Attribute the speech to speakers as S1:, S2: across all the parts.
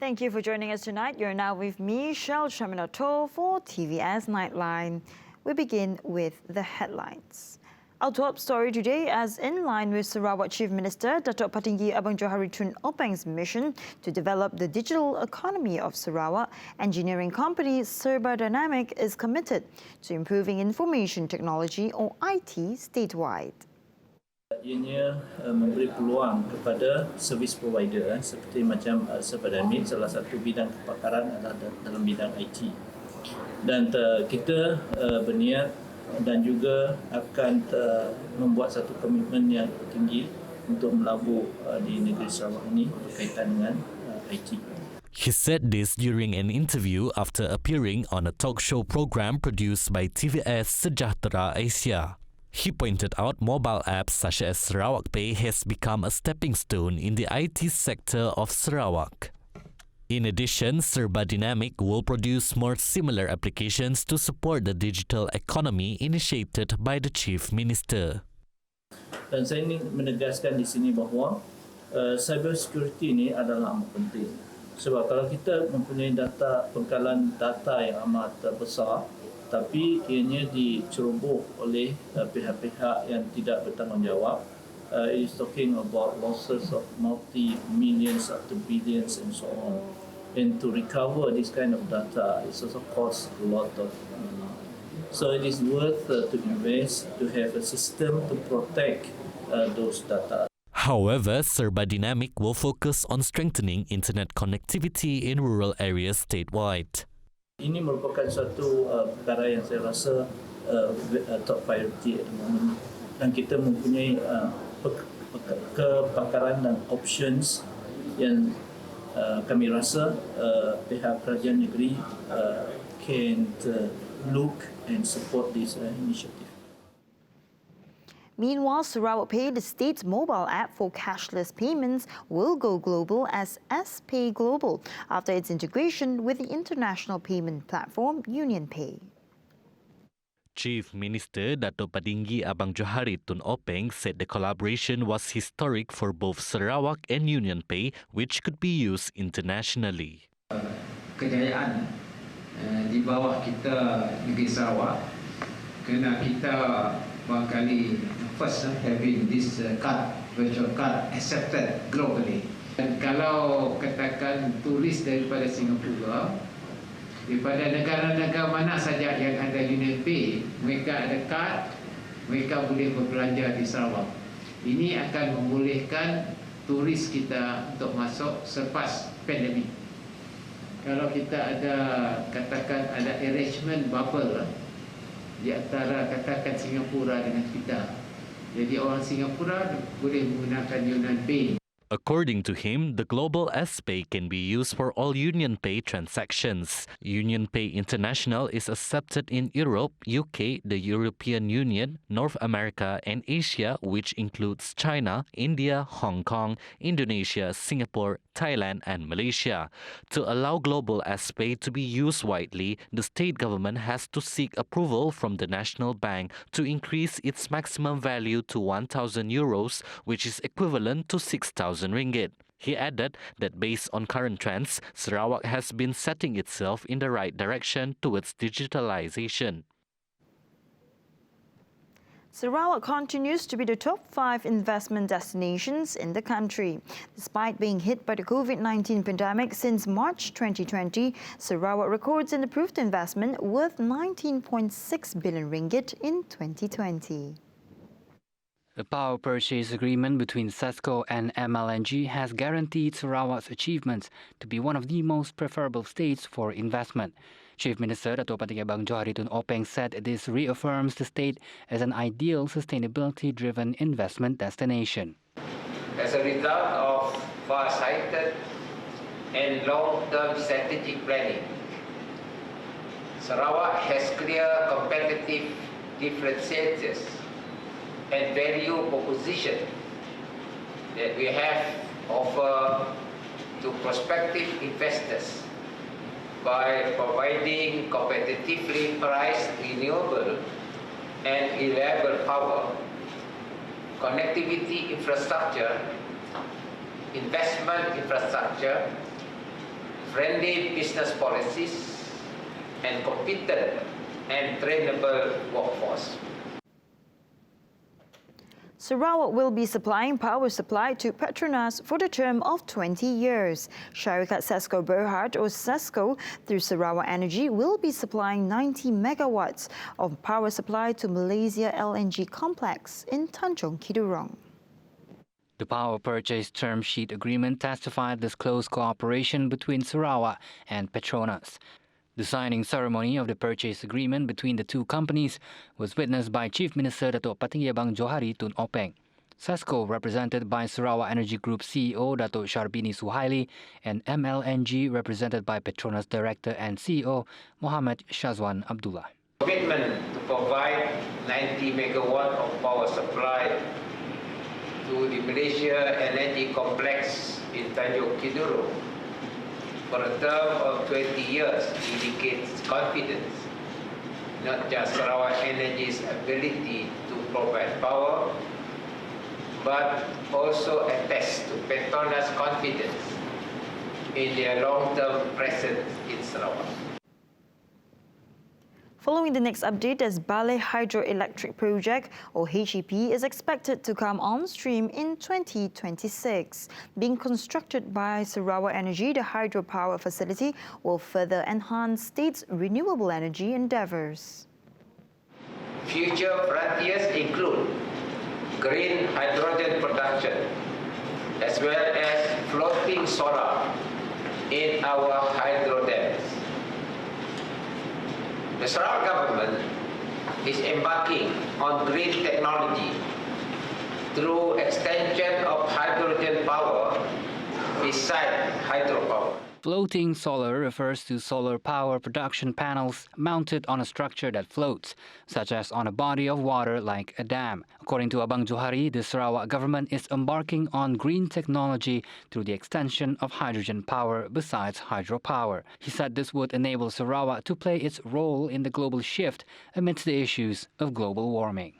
S1: Thank you for joining us tonight. You're now with me, Shel Shaminato, for TVS Nightline. We begin with the headlines. Our top story today, as in line with Sarawak Chief Minister Datuk Patinggi Abang Johari Tun Openg's mission to develop the digital economy of Sarawak, engineering company Serba Dinamik is committed to improving information technology or IT statewide.
S2: Ianya memberi peluang kepada servis provider seperti macam Serba Dinamik, salah satu bidang kepakaran adalah dalam bidang IT. Dan kita berniat dan juga akan membuat satu komitmen yang tinggi untuk melabur di negeri Sarawak ini berkaitan dengan IT.
S3: He said this during an interview after appearing on a talk show program produced by TVS Sejahtera Asia. He pointed out mobile apps such as Sarawak Pay has become a stepping stone in the IT sector of Sarawak. In addition, Serba Dinamik will produce more similar applications to support the digital economy initiated by the Chief Minister.
S2: Dan saya ingin menegaskan di sini bahawa cyber security ini adalah amat penting. Sebab kalau kita mempunyai pengkalan data yang amat besar, tapi ianya diceroboh oleh pihak-pihak yang tidak bertanggungjawab, it is talking about losses of multi-millions up to billions and so on. And to recover this kind of data, it also costs a lot of money. So it is worth to invest to have a system to protect those data.
S3: However, Serba Dinamik will focus on strengthening internet connectivity in rural areas statewide.
S2: Ini merupakan suatu perkara yang saya rasa top priority at the moment. Dan kita mempunyai kepakaran dan options yang kami rasa pihak kerajaan negeri can look and support this initiative.
S1: Meanwhile, Sarawak Pay, the state's mobile app for cashless payments, will go global as S-Pay Global after its integration with the international payment platform UnionPay.
S3: Chief Minister Datuk Patinggi Abang Johari Tun Openg said the collaboration was historic for both Sarawak and UnionPay, which could be used internationally.
S4: Kejayaan di bawah kita negeri Sarawak, kerana kita barangkali first having this virtual card accepted globally. Dan kalau katakan turis daripada Singapura, daripada negara-negara mana saja yang ada UnionPay, mereka ada kad, mereka boleh berbelanja di Sarawak. Ini akan membolehkan turis kita untuk masuk selepas pandemik. Kalau kita ada katakan ada arrangement bubble di antara katakan Singapura dengan kita. Jadi orang Singapura boleh menggunakan UnionPay.
S3: According to him, the global S-Pay can be used for all UnionPay transactions. UnionPay International is accepted in Europe, UK, the European Union, North America and Asia, which includes China, India, Hong Kong, Indonesia, Singapore, Thailand and Malaysia. To allow global S-Pay to be used widely, the state government has to seek approval from the National Bank to increase its maximum value to 1,000 euros, which is equivalent to 6,000 ringgit. He added that based on current trends, Sarawak has been setting itself in the right direction towards digitalization.
S1: Sarawak continues to be the top 5 investment destinations in the country. Despite being hit by the COVID-19 pandemic since March 2020, Sarawak records an approved investment worth 19.6 billion ringgit in 2020.
S5: The power purchase agreement between SESCO and MLNG has guaranteed Sarawak's achievements to be one of the most preferable states for investment. Chief Minister Datuk Patinggi Abang Johari Tun Openg said this reaffirms the state as an ideal sustainability-driven investment destination.
S6: As a result of far-sighted and long-term strategic planning, Sarawak has clear competitive differentiators and value proposition that we have offered to prospective investors by providing competitively priced renewable and reliable power, connectivity infrastructure, investment infrastructure, friendly business policies, and competent and trainable workforce.
S1: Sarawak will be supplying power supply to Petronas for the term of 20 years. Syarikat Sesko Berhad or Sesko through Sarawak Energy will be supplying 90 megawatts of power supply to Malaysia LNG complex in Tanjung Kidurong.
S5: The power purchase term sheet agreement testified this close cooperation between Sarawak and Petronas. The signing ceremony of the purchase agreement between the two companies was witnessed by Chief Minister Datuk Patinggi Abang Johari Tun Openg. Sesko, represented by Sarawak Energy Group CEO Datuk Syarbini Suhaili, and MLNG, represented by Petronas Director and CEO Mohamed Shazwan Abdullah.
S6: Commitment to provide 90 megawatt of power supply to the Malaysia LNG complex in Tanjung Kidurong for a term of 20 years indicates confidence, not just Sarawak Energy's ability to provide power, but also attests to Petronas' confidence in their long-term presence in Sarawak.
S1: Following the next update, as Balai Hydroelectric Project or HEP is expected to come on stream in 2026. Being constructed by Sarawak Energy, the hydropower facility will further enhance state's renewable energy endeavours.
S6: Future frontiers include green hydrogen production, as well as floating solar in our hydro dams. The Sarawak government is embarking on green technology through extension of hydrogen power beside hydropower.
S5: Floating solar refers to solar power production panels mounted on a structure that floats, such as on a body of water like a dam. According to Abang Johari, the Sarawak government is embarking on green technology through the extension of hydrogen power besides hydropower. He said this would enable Sarawak to play its role in the global shift amidst the issues of global warming.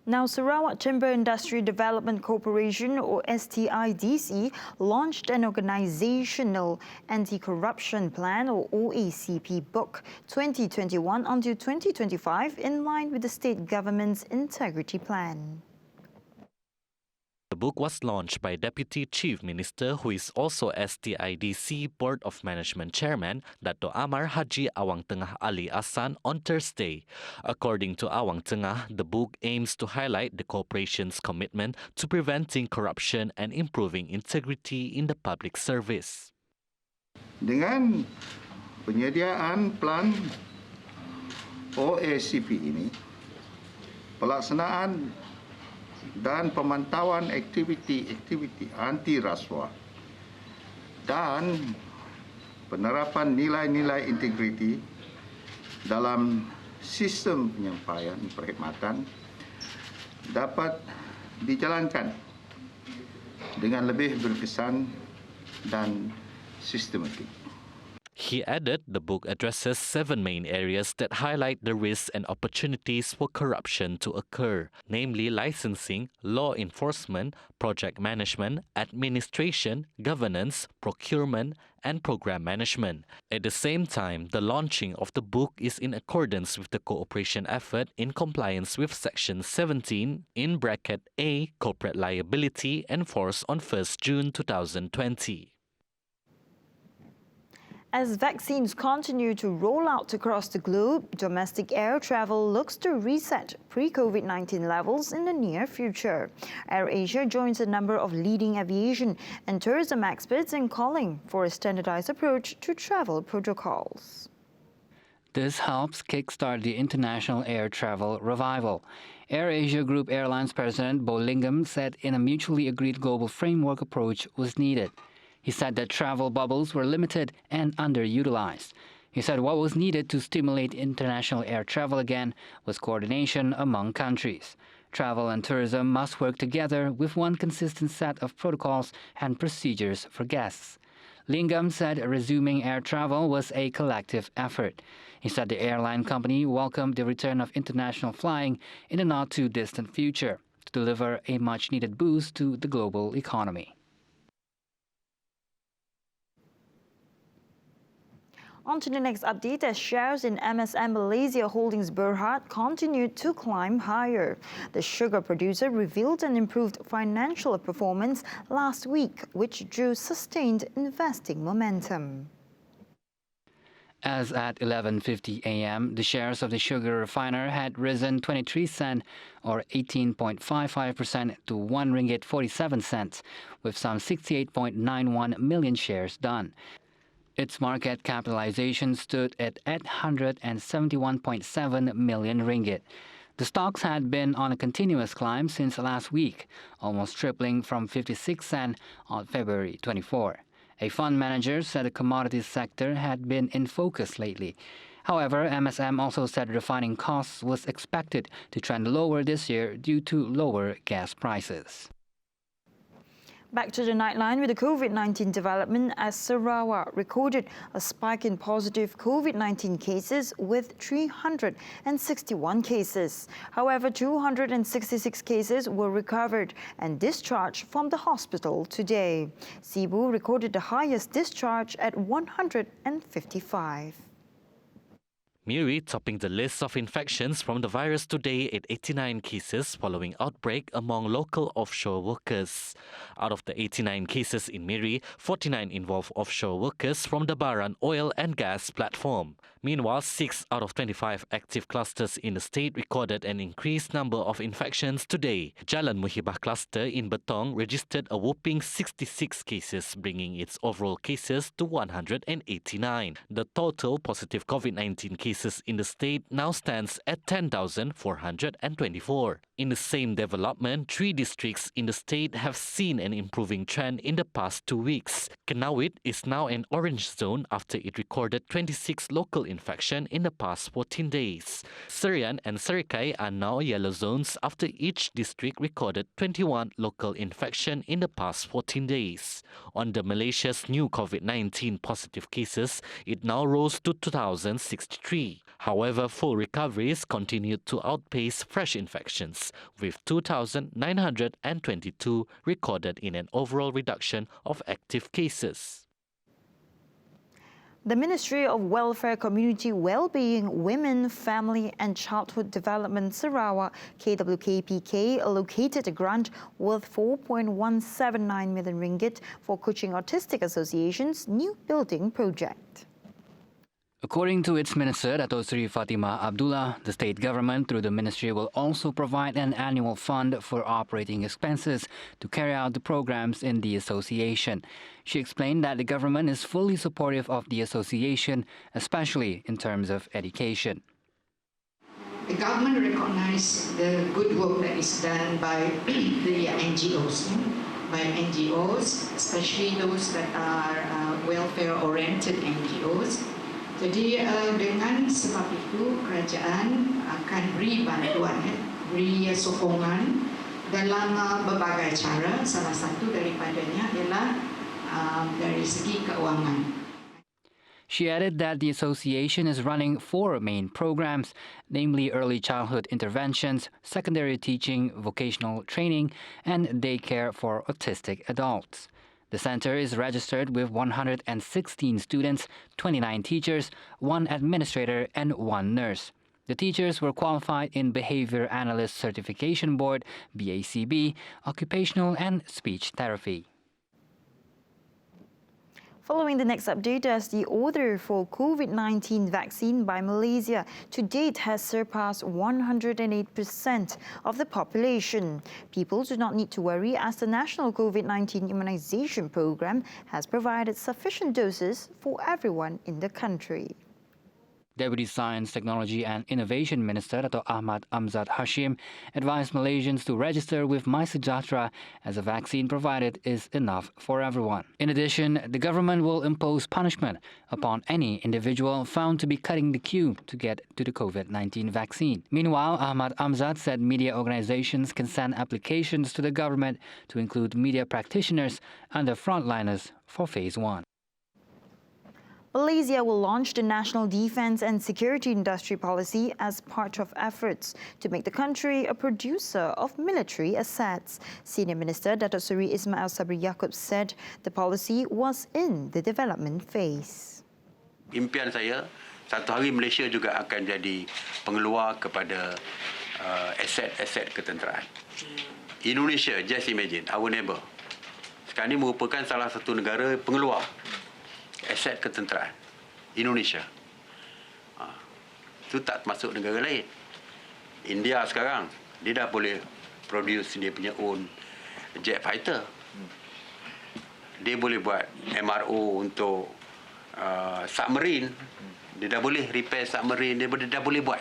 S1: Now, Sarawak Timber Industry Development Corporation or STIDC launched an Organizational Anti-Corruption Plan or OACP book 2021 until 2025 in line with the state government's integrity plan.
S3: The book was launched by Deputy Chief Minister, who is also STIDC Board of Management Chairman, Dato' Amar Haji Awang Tengah Ali Asan on Thursday. According to Awang Tengah, the book aims to highlight the corporation's commitment to preventing corruption and improving integrity in the public service.
S7: Dengan penyediaan plan OACP ini, pelaksanaan dan pemantauan aktiviti-aktiviti anti rasuah dan penerapan nilai-nilai integriti dalam sistem penyampaian perkhidmatan dapat dijalankan dengan lebih berkesan dan sistematik.
S3: He added the book addresses 7 main areas that highlight the risks and opportunities for corruption to occur, namely licensing, law enforcement, project management, administration, governance, procurement, and program management. At the same time, the launching of the book is in accordance with the cooperation effort in compliance with Section 17 in bracket A, Corporate Liability, enforced on 1st June 2020.
S1: As vaccines continue to roll out across the globe, domestic air travel looks to reset pre-COVID-19 levels in the near future. AirAsia joins a number of leading aviation and tourism experts in calling for a standardized approach to travel protocols.
S5: This helps kickstart the international air travel revival. AirAsia Group Airlines President Bo Lingam said a mutually agreed global framework approach was needed. He said that travel bubbles were limited and underutilized. He said what was needed to stimulate international air travel again was coordination among countries. Travel and tourism must work together with one consistent set of protocols and procedures for guests. Lingam said resuming air travel was a collective effort. He said the airline company welcomed the return of international flying in the not-too-distant future to deliver a much-needed boost to the global economy.
S1: On to the next update, as shares in MSM Malaysia Holdings Berhad continued to climb higher. The sugar producer revealed an improved financial performance last week, which drew sustained investing momentum.
S5: As at 11:50 a.m., the shares of the sugar refiner had risen 23 cent or 18.55% to 1 ringgit 47 cents, with some 68.91 million shares done. Its market capitalization stood at 871.7 million ringgit. The stocks had been on a continuous climb since last week, almost tripling from 56 cent on February 24. A fund manager said the commodities sector had been in focus lately. However, MSM also said refining costs was expected to trend lower this year due to lower gas prices.
S1: Back to the Nightline with the COVID-19 development, as Sarawak recorded a spike in positive COVID-19 cases with 361 cases. However, 266 cases were recovered and discharged from the hospital today. Cebu recorded the highest discharge at 155.
S3: Miri topping the list of infections from the virus today at 89 cases following outbreak among local offshore workers. Out of the 89 cases in Miri, 49 involve offshore workers from the Baran oil and gas platform. Meanwhile, 6 out of 25 active clusters in the state recorded an increased number of infections today. Jalan Muhibah cluster in Betong registered a whopping 66 cases, bringing its overall cases to 189. The total positive COVID-19 cases in the state now stands at 10,424. In the same development, 3 districts in the state have seen an improving trend in the past 2 weeks. Kanawit is now an orange zone after it recorded 26 local infections in the past 14 days. Serian and Serikai are now yellow zones after each district recorded 21 local infections in the past 14 days. On the Malaysia's new COVID-19 positive cases, it now rose to 2,063. However, full recoveries continued to outpace fresh infections, with 2,922 recorded in an overall reduction of active cases.
S1: The Ministry of Welfare, Community Wellbeing, Women, Family and Childhood Development Sarawak, KWKPK, allocated a grant worth 4.179 million ringgit for Kuching Autistic Association's new building project.
S5: According to its minister, Dato' Sri Fatimah Abdullah, the state government through the ministry will also provide an annual fund for operating expenses to carry out the programs in the association. She explained that the government is fully supportive of the association, especially in terms of education.
S8: The government recognizes the good work that is done by the NGOs, especially those that are welfare-oriented NGOs. Jadi dengan sebab itu kerajaan akan beri bantuan, beri sokongan dalam berbagai cara. Salah satu daripadanya ialah dari segi keuangan.
S5: She added that the association is running 4 main programs, namely early childhood interventions, secondary teaching, vocational training, and daycare for autistic adults. The center is registered with 116 students, 29 teachers, 1 administrator, and 1 nurse. The teachers were qualified in Behavior Analyst Certification Board, BACB, occupational and speech therapy.
S1: Following the next update, as the order for COVID-19 vaccine by Malaysia to date has surpassed 108% of the population. People do not need to worry as the National COVID-19 Immunization Program has provided sufficient doses for everyone in the country.
S5: Deputy Science, Technology and Innovation Minister Dato' Ahmad Amzad Hashim advised Malaysians to register with MySejahtera as a vaccine provided is enough for everyone. In addition, the government will impose punishment upon any individual found to be cutting the queue to get to the COVID-19 vaccine. Meanwhile, Ahmad Amzad said media organizations can send applications to the government to include media practitioners and the frontliners for Phase 1.
S1: Malaysia will launch the National Defence and Security Industry Policy as part of efforts to make the country a producer of military assets. Senior Minister Datuk Seri Ismail Sabri Yaakob said the policy was in the development phase.
S9: Impian saya, satu hari Malaysia juga akan jadi pengeluar kepada aset-aset ketenteraan. Indonesia, just imagine, our neighbor. Sekarang ini merupakan salah satu negara pengeluar aset ketenteraan Indonesia. Itu tak termasuk negara lain. India sekarang dia dah boleh produce dia punya own jet fighter. Dia boleh buat MRO untuk submarine. Dia dah boleh repair submarine, dia dah boleh buat.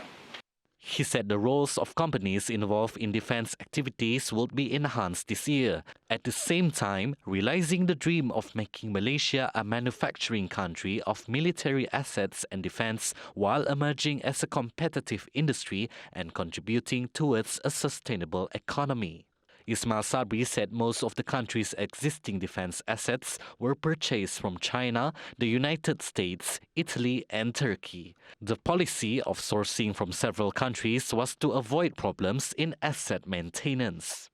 S3: He said the roles of companies involved in defense activities will be enhanced this year, at the same time realizing the dream of making Malaysia a manufacturing country of military assets and defense while emerging as a competitive industry and contributing towards a sustainable economy. Ismail Sabri said most of the country's existing defense assets were purchased from China, the United States, Italy and Turkey. The policy of sourcing from several countries was to avoid problems in asset maintenance.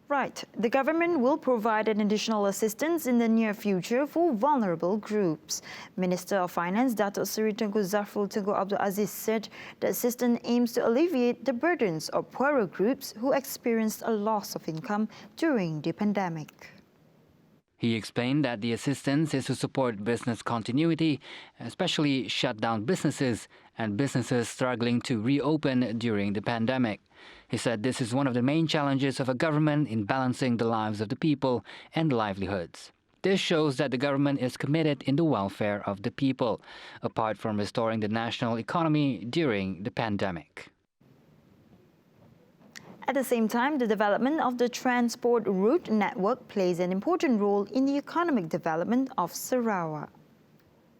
S1: Right. The government will provide an additional assistance in the near future for vulnerable groups. Minister of Finance Datuk Seri Tengku Zafrul Tengku Abdul Aziz said the assistance aims to alleviate the burdens of poorer groups who experienced a loss of income during the pandemic.
S5: He explained that the assistance is to support business continuity, especially shut down businesses and businesses struggling to reopen during the pandemic. He said this is one of the main challenges of a government in balancing the lives of the people and livelihoods. This shows that the government is committed in the welfare of the people, apart from restoring the national economy during the pandemic.
S1: At the same time, the development of the transport route network plays an important role in the economic development of Sarawak.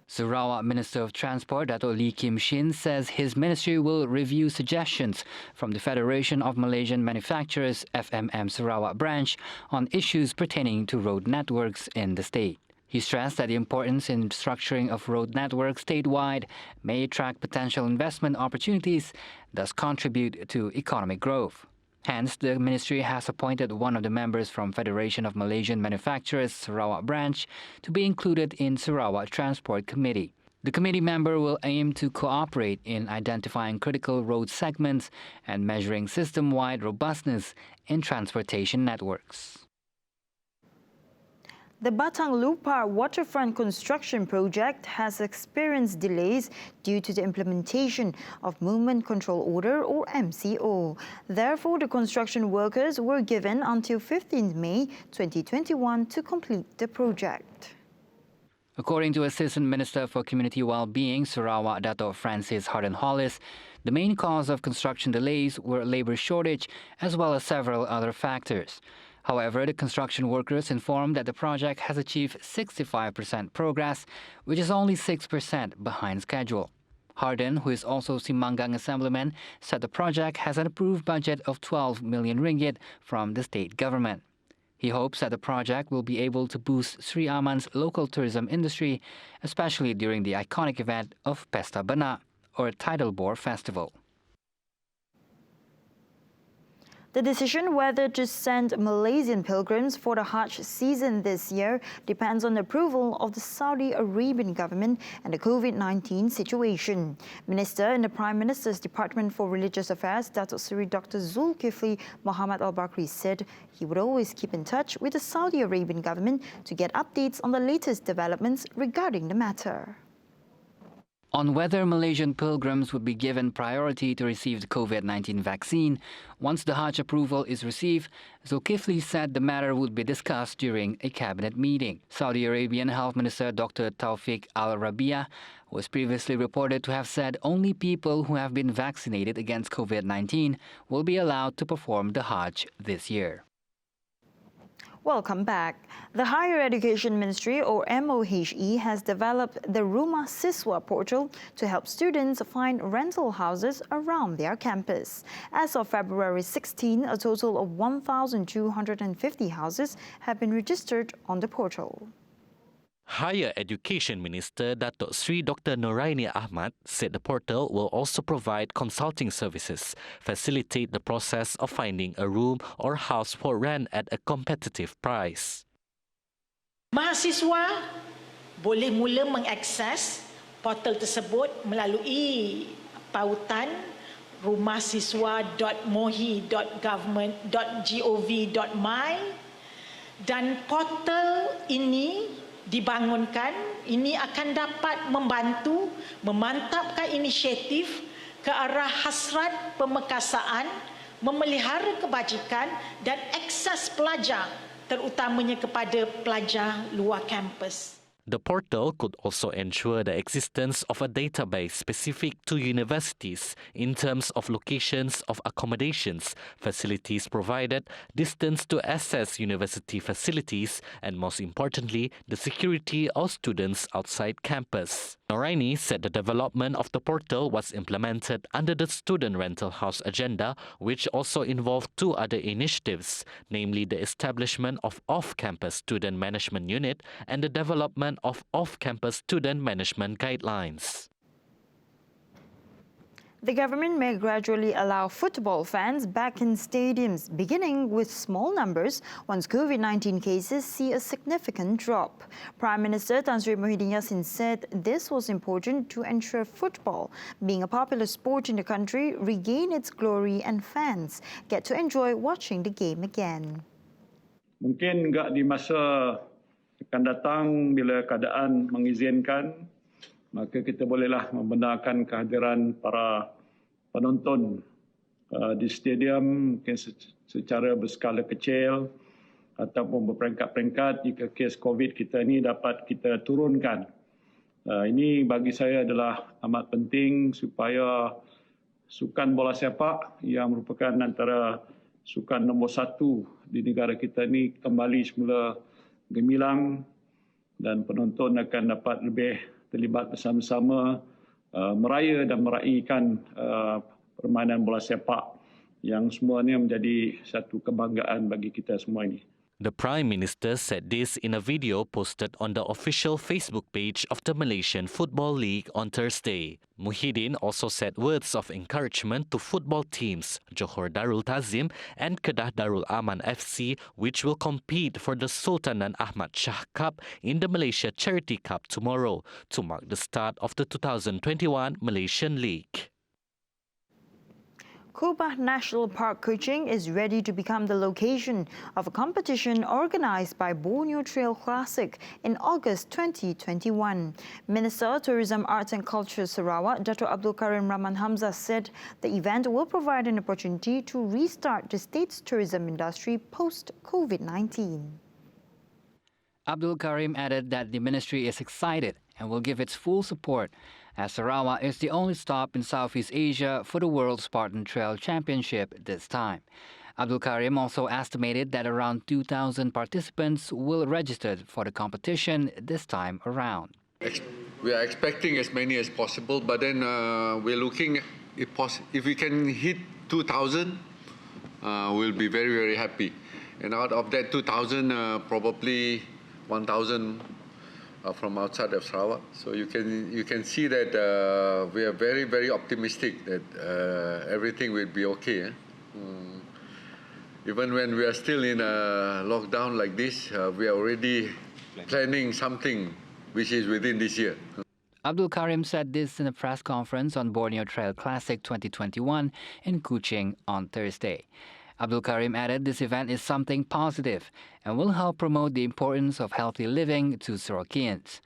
S5: Sarawak Minister of Transport Dato' Lee Kim Shin says his ministry will review suggestions from the Federation of Malaysian Manufacturers FMM Sarawak branch on issues pertaining to road networks in the state. He stressed that the importance in structuring of road networks statewide may attract potential investment opportunities, thus contribute to economic growth. Hence, the ministry has appointed one of the members from Federation of Malaysian Manufacturers Sarawak branch to be included in Sarawak Transport Committee. The committee member will aim to cooperate in identifying critical road segments and measuring system-wide robustness in transportation networks.
S1: The Batang Lupar waterfront construction project has experienced delays due to the implementation of Movement Control Order or MCO. Therefore, the construction workers were given until 15 May 2021 to complete the project.
S5: According to Assistant Minister for Community Wellbeing, Sarawak Dato' Francis Harden Hollis, the main cause of construction delays were labour shortage as well as several other factors. However, the construction workers informed that the project has achieved 65% progress, which is only 6% behind schedule. Harden, who is also Simangang Assemblyman, said the project has an approved budget of 12 million ringgit from the state government. He hopes that the project will be able to boost Sri Aman's local tourism industry, especially during the iconic event of Pesta Benak, or Tidal Bore Festival.
S1: The decision whether to send Malaysian pilgrims for the Hajj season this year depends on the approval of the Saudi Arabian government and the COVID-19 situation. Minister in the Prime Minister's Department for Religious Affairs, Datuk Seri Dr. Zulkifli Muhammad Al-Bakri said he would always keep in touch with the Saudi Arabian government to get updates on the latest developments regarding the matter.
S5: On whether Malaysian pilgrims would be given priority to receive the COVID-19 vaccine, once the Hajj approval is received, Zulkifli said the matter would be discussed during a cabinet meeting. Saudi Arabian Health Minister Dr. Taufik Al-Rabiah was previously reported to have said only people who have been vaccinated against COVID-19 will be allowed to perform the Hajj this year.
S1: Welcome back. The Higher Education Ministry, or MOHE, has developed the Rumah Siswa portal to help students find rental houses around their campus. As of February 16, a total of 1,250 houses have been registered on the portal.
S3: Higher Education Minister Datuk Sri Dr. Noraini Ahmad said the portal will also provide consulting services, facilitate the process of finding a room or house for rent at a competitive price.
S10: Mahasiswa boleh mula mengakses portal tersebut melalui pautan rumahsiswa.mohi.government.gov.my dan portal ini dibangunkan, ini akan dapat membantu memantapkan inisiatif ke arah hasrat pemekasaan, memelihara kebajikan dan akses pelajar, terutamanya kepada pelajar luar kampus.
S3: The portal could also ensure the existence of a database specific to universities in terms of locations of accommodations, facilities provided, distance to access university facilities, and most importantly, the security of students outside campus. Noraini said the development of the portal was implemented under the Student Rental House Agenda, which also involved two other initiatives, namely the establishment of Off-Campus Student Management Unit and the development of Off-Campus Student Management Guidelines.
S1: The government may gradually allow football fans back in stadiums, beginning with small numbers once COVID-19 cases see a significant drop. Prime Minister Tan Sri Muhyiddin Yassin said this was important to ensure football, being a popular sport in the country, regain its glory and fans get to enjoy watching the game again.
S11: Mungkin enggak di masa akan datang bila keadaan mengizinkan, maka kita bolehlah membenarkan kehadiran para penonton di stadium mungkin secara berskala kecil ataupun berperingkat-peringkat jika kes COVID kita ini dapat kita turunkan. Ini bagi saya adalah amat penting supaya sukan bola sepak yang merupakan antara sukan nombor 1 di negara kita ini kembali semula gemilang dan penonton akan dapat lebih terlibat bersama-sama meraya dan meraihkan permainan bola sepak yang semuanya menjadi satu kebanggaan bagi kita semua ini.
S3: The Prime Minister said this in a video posted on the official Facebook page of the Malaysian Football League on Thursday. Muhyiddin also said words of encouragement to football teams Johor Darul Tazim and Kedah Darul Aman FC, which will compete for the Sultan Ahmad Shah Cup in the Malaysia Charity Cup tomorrow to mark the start of the 2021 Malaysian League.
S1: Kubah National Park Kuching is ready to become the location of a competition organised by Borneo Trail Classic in August 2021. Minister of Tourism, Arts and Culture Sarawak, Dato' Abdul Karim Rahman Hamzah, said the event will provide an opportunity to restart the state's tourism industry post-COVID-19.
S5: Abdul Karim added that the ministry is excited and will give its full support, as Sarawak is the only stop in Southeast Asia for the World Spartan Trail Championship this time. Abdul Karim also estimated that around 2,000 participants will register for the competition this time around.
S12: We are expecting as many as possible, but then we're looking, if we can hit 2,000, we'll be very, very happy. And out of that 2,000, probably 1,000 from outside of Sarawak. So you can see that we are very, very optimistic that everything will be okay. Even when we are still in a lockdown like this, we are already planning something which is within this year.
S5: Abdul Karim said this in a press conference on Borneo Trail Classic 2021 in Kuching on Thursday. Abdul Karim added this event is something positive and will help promote the importance of healthy living to Sarawakians.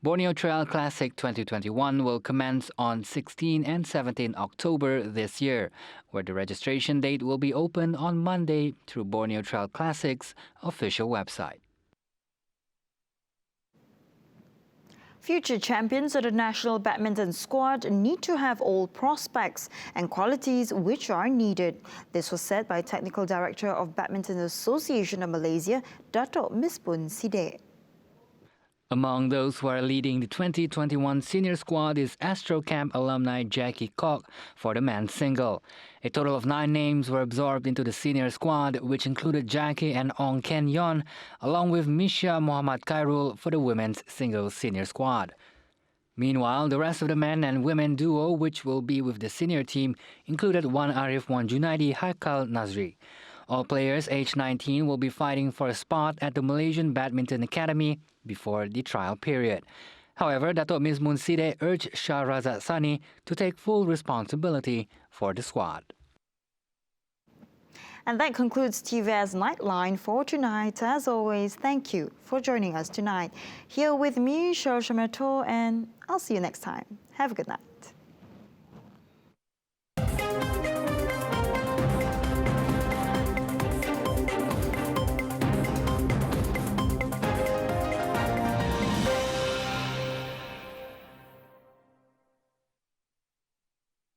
S5: Borneo Trail Classic 2021 will commence on 16 and 17 October this year, where the registration date will be open on Monday through Borneo Trail Classic's official website.
S1: Future champions of the national badminton squad need to have all prospects and qualities which are needed. This was said by Technical Director of Badminton Association of Malaysia, Dato' Misbun Sidek.
S5: Among those who are leading the 2021 senior squad is Astro Camp alumni Jackie Koch for the men's single. A total of 9 names were absorbed into the senior squad, which included Jackie and Ong Ken Yon, along with Misha Muhammad Khairul for the women's singles senior squad. Meanwhile, the rest of the men and women duo, which will be with the senior team, included Wan Arif Wan Junaidi Haikal Nazri. All players aged 19 will be fighting for a spot at the Malaysian Badminton Academy before the trial period. However, Dato' Misbun Sidek urged Shahrazad Sani to take full responsibility for the squad.
S1: And that concludes TVS Nightline for tonight. As always, thank you for joining us tonight. Here with me, Serba, and I'll see you next time. Have a good night.